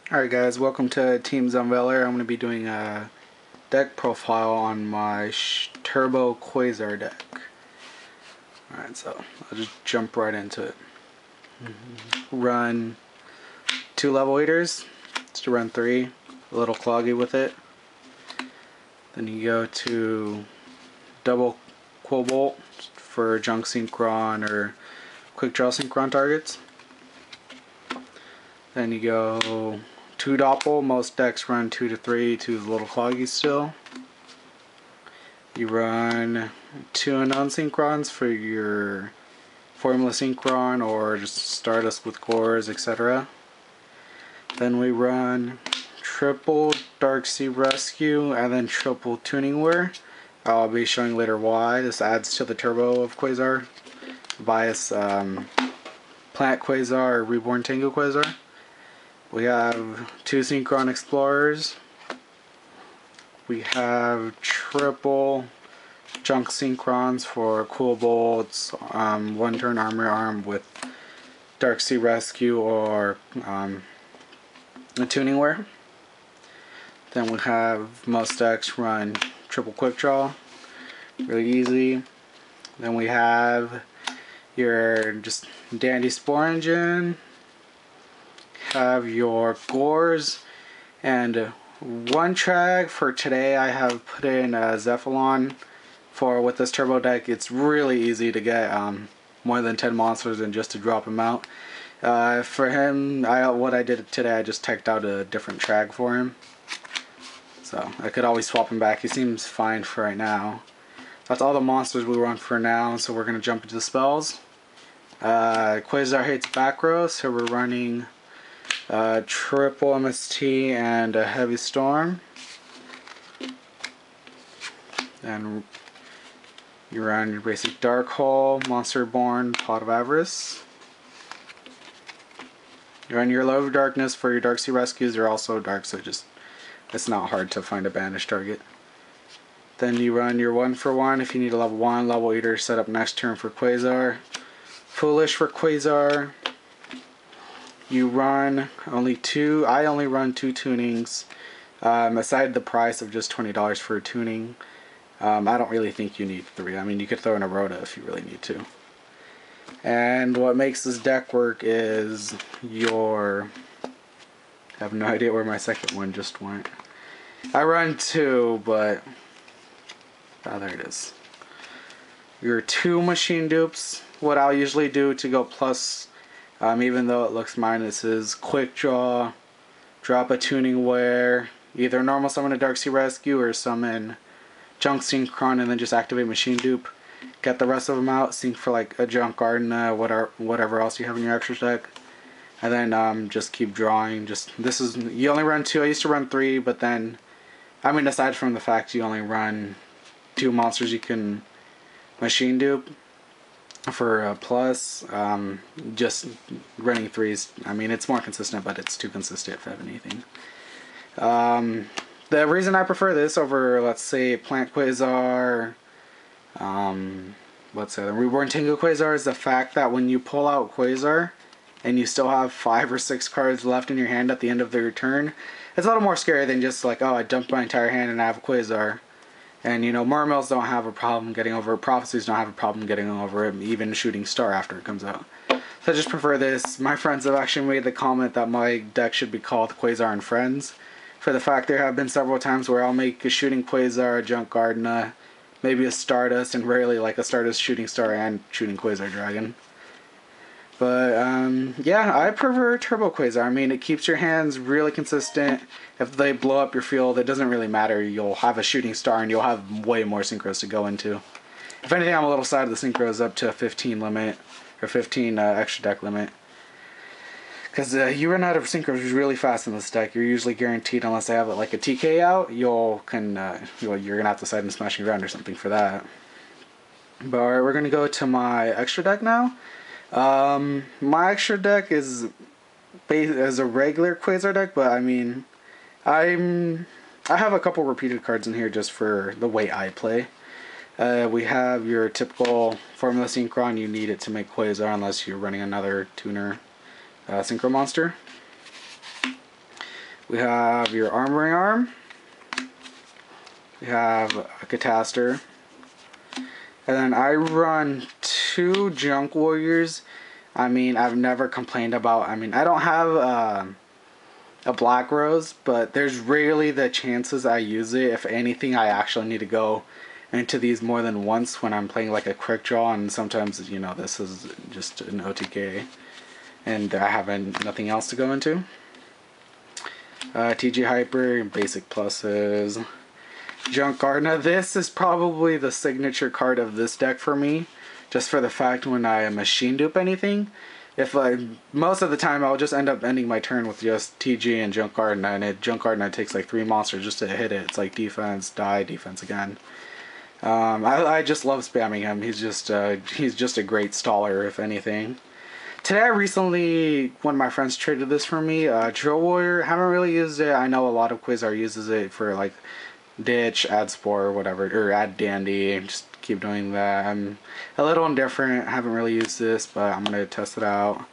Alright guys, welcome to Team Unveller. I'm going to be doing a deck profile on my Turbo Quasar deck. Alright, so I'll just jump right into it. Run 2 level eaters, just to run 3, a little cloggy with it. Then you go to double Quiltbolt for Junk Synchron or Quickdraw Synchron targets. Then you go 2 Doppel, most decks run 2 to 3, 2 is a little cloggy still. You run 2 unknown Synchrons for your Formula Synchron or just Stardust with Gorz, etc. Then we run triple Darksea Rescue and then triple Tuningware. I'll be showing later why. This adds to the turbo of Quasar. Bias Plant Quasar or Reborn Tango Quasar. We have 2 Synchron Explorers. We have triple Junk Synchrons for Quiltbolt's 1-turn Armory Arm with Darksea Rescue or Tuningware. Then we have most decks run triple Quickdraw, really easy. Then we have your just Dandy Spore engine. Have your Gorz and 1 Trag. For today I have put in Sephlyion for with this turbo deck. It's really easy to get more than 10 monsters and just to drop him out. For him, what I did today, I just teched out a different Trag for him. So I could always swap him back. He seems fine for right now. That's all the monsters we run for now, so we're going to jump into the spells. Quasar hates back row, so we're running triple MST and a heavy storm. And you run your basic dark hole, monster born, pot of avarice. You run your low darkness for your Darksea rescues. They're also dark, so it's not hard to find a banished target. Then you run your 1-for-1 if you need a level 1 level eater set up next turn for Quasar. Foolish for Quasar. You run only 2. I only run 2 tunings. Aside the price of just $20 for a tuning, I don't really think you need 3. I mean, you could throw in a Rhoda if you really need to. And what makes this deck work is your... I have no idea where my second one just went. I run 2, but... oh, there it is. Your 2 machine dupes. What I'll usually do to go plus... even though it looks minus, is Quickdraw, drop a Tuningware, either normal summon a Darksea Rescue or summon Junk Synchron and then just activate Machine Dupe. Get the rest of them out, sync for like a Junk Gardna, whatever else you have in your extra deck. And then just keep drawing. This is, you only run 2, I used to run 3, but then, I mean aside from the fact you only run 2 monsters you can Machine Dupe. For a plus, just running 3s, I mean, it's more consistent, but it's too consistent if I have anything. The reason I prefer this over, let's say, Plant Quasar, let's say the Reborn Tango Quasar, is the fact that when you pull out Quasar and you still have 5 or 6 cards left in your hand at the end of their turn, it's a little more scary than just like, oh, I dumped my entire hand and I have a Quasar. And you know, Mermills don't have a problem getting over it, Prophecies don't have a problem getting over it, even Shooting Star after it comes out. So I just prefer this. My friends have actually made the comment that my deck should be called Quasar and Friends, for the fact there have been several times where I'll make a Shooting Quasar, a Junk Gardna, maybe a Stardust, and rarely like a Stardust, Shooting Star, and Shooting Quasar Dragon. But yeah, I prefer Turbo Quasar. I mean, it keeps your hands really consistent. If they blow up your field, it doesn't really matter. You'll have a Shooting Star and you'll have way more synchros to go into. If anything, I'm a little side of the synchros up to a 15 limit, or 15 extra deck limit. Because you run out of synchros really fast in this deck. You're usually guaranteed, unless they have like a TK out, you're gonna have to side and Smashing Ground or something for that. But alright, we're gonna go to my extra deck now. My extra deck is a regular Quasar deck, but I mean, I have a couple repeated cards in here just for the way I play. We have your typical Formula Synchron. You need it to make Quasar unless you're running another tuner Synchro monster. We have your Armory Arm. We have a Catastor. And then I run 2 Junk Warriors. I mean, I've never complained about, I mean, I don't have a Black Rose, but there's rarely the chances I use it. If anything, I actually need to go into these more than once when I'm playing like a quick draw, and sometimes, you know, this is just an OTK and I have nothing else to go into. TG Hyper, basic pluses. Junk Gardna. This is probably the signature card of this deck for me, just for the fact when I machine dupe anything, most of the time I'll just end up ending my turn with just TG and Junk Gardna, and Junk Gardna takes like 3 monsters just to hit it. It's like defense, die, defense again. I just love spamming him. He's just a great staller, if anything. Today I recently, one of my friends traded this for me. Nitro Warrior, haven't really used it. I know a lot of Quasar uses it for like ditch, add Spore, or whatever, or add Dandy. Just keep doing that. I'm a little indifferent. I haven't really used this, but I'm gonna test it out.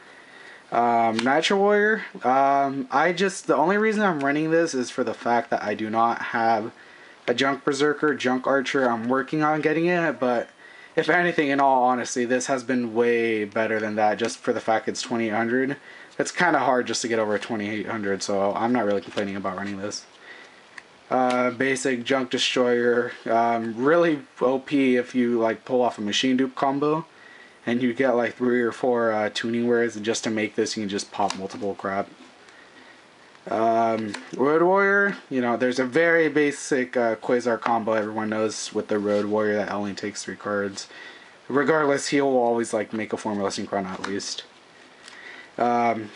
Nitro Warrior. The only reason I'm running this is for the fact that I do not have a Junk Berserker, Junk Archer. I'm working on getting it, but if anything, in all honesty, this has been way better than that, just for the fact it's 2800. It's kind of hard just to get over 2800, so I'm not really complaining about running this. Basic Junk Destroyer, really OP if you like pull off a machine dupe combo and you get like 3 or 4 Tuningwares, and just to make this you can just pop multiple crap. Road Warrior, you know, there's a very basic Quasar combo everyone knows with the Road Warrior that only takes 3 cards. Regardless, he'll always like make a Formula Synchron at least. Have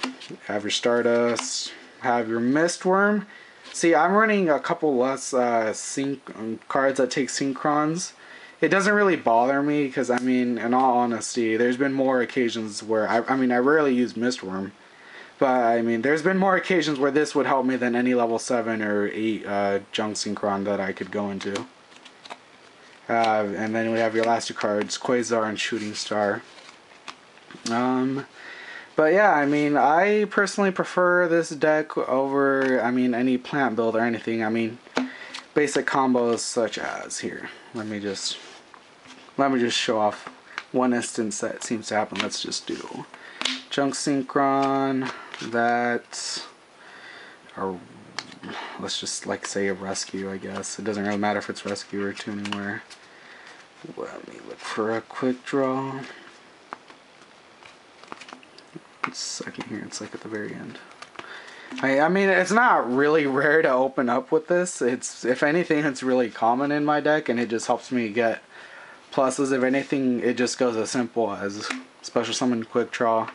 your Stardust, have your Mist Wurm. See, I'm running a couple less cards that take Synchrons. It doesn't really bother me because, I mean, in all honesty, there's been more occasions where, I rarely use Mist Wurm, but I mean, there's been more occasions where this would help me than any level 7 or 8 Junk Synchron that I could go into. And then we have your last 2 cards, Quasar and Shooting Star. But yeah, I mean, I personally prefer this deck over, I mean, any plant build or anything. I mean, basic combos such as here. Let me just show off one instance that seems to happen. Let's just do Junk Synchron, that, or let's just like say a rescue, I guess. It doesn't really matter if it's rescue or Tuningware. Let me look for a quick draw. Second here, it's like at the very end. I mean, it's not really rare to open up with this. It's, if anything, it's really common in my deck, and it just helps me get pluses. If anything, it just goes as simple as Special Summon, Quick Draw,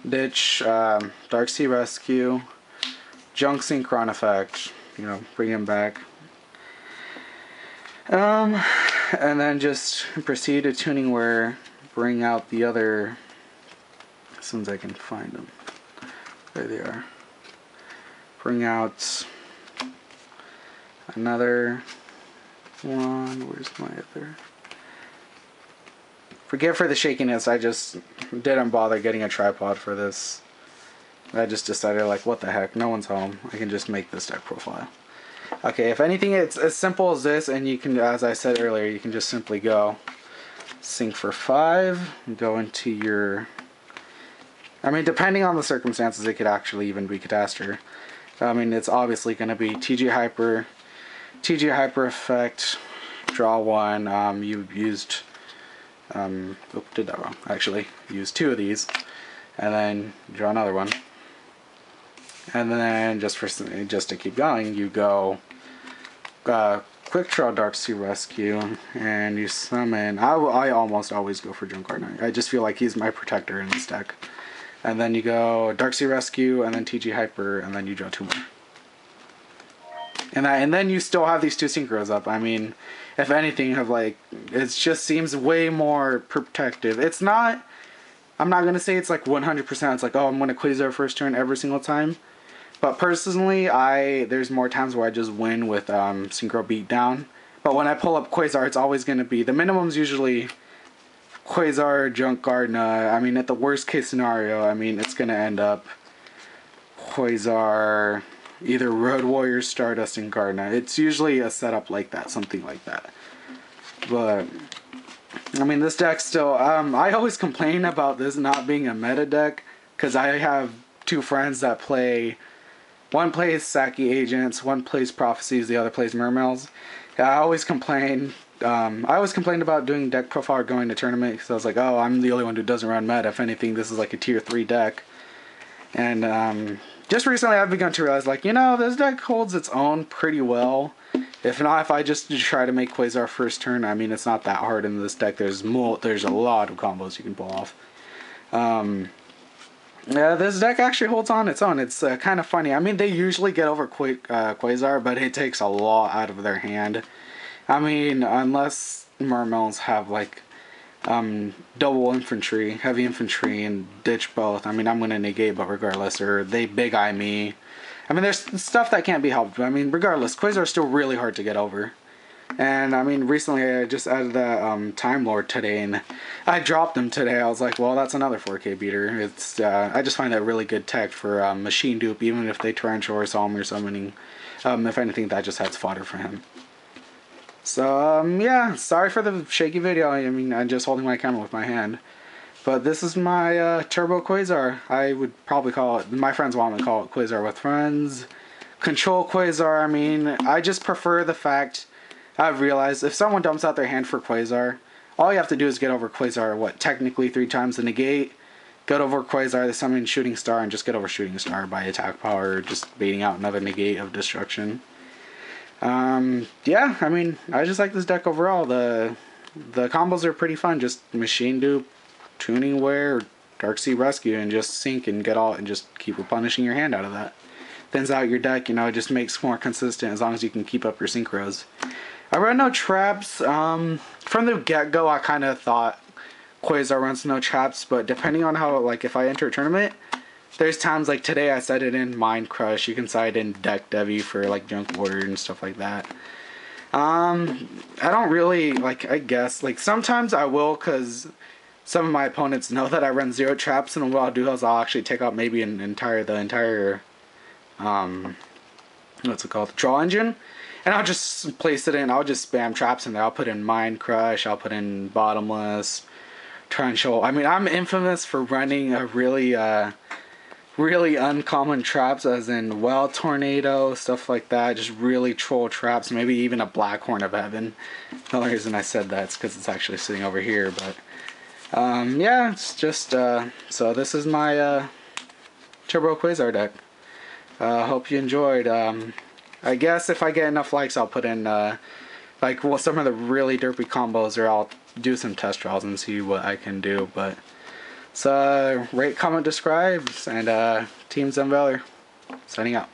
Ditch, Darksea Rescue, Junk Synchron effect, you know, bring him back. And then just proceed to Tuningware, bring out the other, as soon as I can find them. There they are. Bring out another one. Where's my other? Forgive for the shakiness. I just didn't bother getting a tripod for this. I just decided, like, what the heck? No one's home. I can just make this deck profile. Okay, if anything, it's as simple as this, and you can, as I said earlier, you can just simply go sync for 5, go into your, I mean, depending on the circumstances, it could actually even be Catastor. I mean, it's obviously going to be TG Hyper effect, draw 1, you used, did that wrong, actually, used 2 of these, and then draw another one. And then just to keep going, you go Quickdraw Darksea Rescue, and you summon. I almost always go for Junk Gardna. I just feel like he's my protector in this deck. And then you go Darksea Rescue, and then TG Hyper, and then you draw 2 more. And then you still have these 2 synchros up. I mean, if anything, it just seems way more protective. It's not. I'm not gonna say it's like 100%. It's like, oh, I'm gonna Quasar first turn every single time. But personally, there's more times where I just win with Synchro Beatdown. But when I pull up Quasar, it's always going to be, the minimum's usually Quasar, Junk Gardna. I mean, at the worst case scenario, I mean, it's going to end up Quasar, either Road Warrior, Stardust, and Gardna. It's usually a setup like that, something like that. But I mean, this deck still, I always complain about this not being a meta deck, because I have two friends that play, one plays Saki Agents, one plays Prophecies, the other plays Mermails. I always complained about doing deck profile or going to tournament, because I was like, oh, I'm the only one who doesn't run meta. If anything, this is like a tier 3 deck. And just recently I've begun to realize, like, you know, this deck holds its own pretty well. If not, if I just try to make Quasar first turn, I mean, it's not that hard in this deck. There's a lot of combos you can pull off. Yeah, this deck actually holds on its own. It's kind of funny. I mean, they usually get over Quasar, but it takes a lot out of their hand. I mean, unless Mermails have, like, double infantry, heavy infantry, and ditch both. I mean, I'm going to negate, but regardless, or they big eye me. I mean, there's stuff that can't be helped, but I mean, regardless, Quasar is still really hard to get over. And I mean, recently I just added that Time Lord today, and I dropped him today. I was like, well, that's another 4K beater. It's I just find that really good tech for machine dupe, even if they torrential or Solemn or summoning. If anything, that just adds fodder for him. So, yeah, sorry for the shaky video. I mean, I'm just holding my camera with my hand. But this is my Turbo Quasar. I would probably call it, my friends want me to call it Quasar with Friends. Control Quasar, I mean, I just prefer the fact, I've realized, if someone dumps out their hand for Quasar, all you have to do is get over Quasar, what, technically 3 times the negate, get over Quasar, the summon Shooting Star, and just get over Shooting Star by attack power, just baiting out another negate of destruction. Yeah, I mean, I just like this deck overall. The combos are pretty fun. Just machine dupe, Tuningware, Darksea Rescue, and just sync and get all, and just keep replenishing your hand out of that. Thins out your deck, you know, it just makes more consistent as long as you can keep up your synchros. I run no traps. From the get-go, I kind of thought Quasar runs no traps, but depending on how, like, if I enter a tournament, there's times like today I set it in Mind Crush. You can set it in Deck Devi for like Junk Warrior and stuff like that. I don't really, like, I guess, like, sometimes I will, because some of my opponents know that I run 0 traps, and what I'll do is I'll actually take out maybe the entire what's it called, the draw engine, and I'll just place it in, I'll just spam traps in there. I'll put in Mind Crush, I'll put in Bottomless, Torrential. I mean, I'm infamous for running a really uncommon traps, as in Well Tornado, stuff like that, just really troll traps, maybe even a Black Horn of Heaven. The only reason I said that is because it's actually sitting over here, but yeah, it's just, so this is my Turbo Quasar deck. Hope you enjoyed. I guess if I get enough likes, I'll put in, like, well, some of the really derpy combos, or I'll do some test trials and see what I can do, but so rate, comment, describe, and Team Zen Valor, signing out.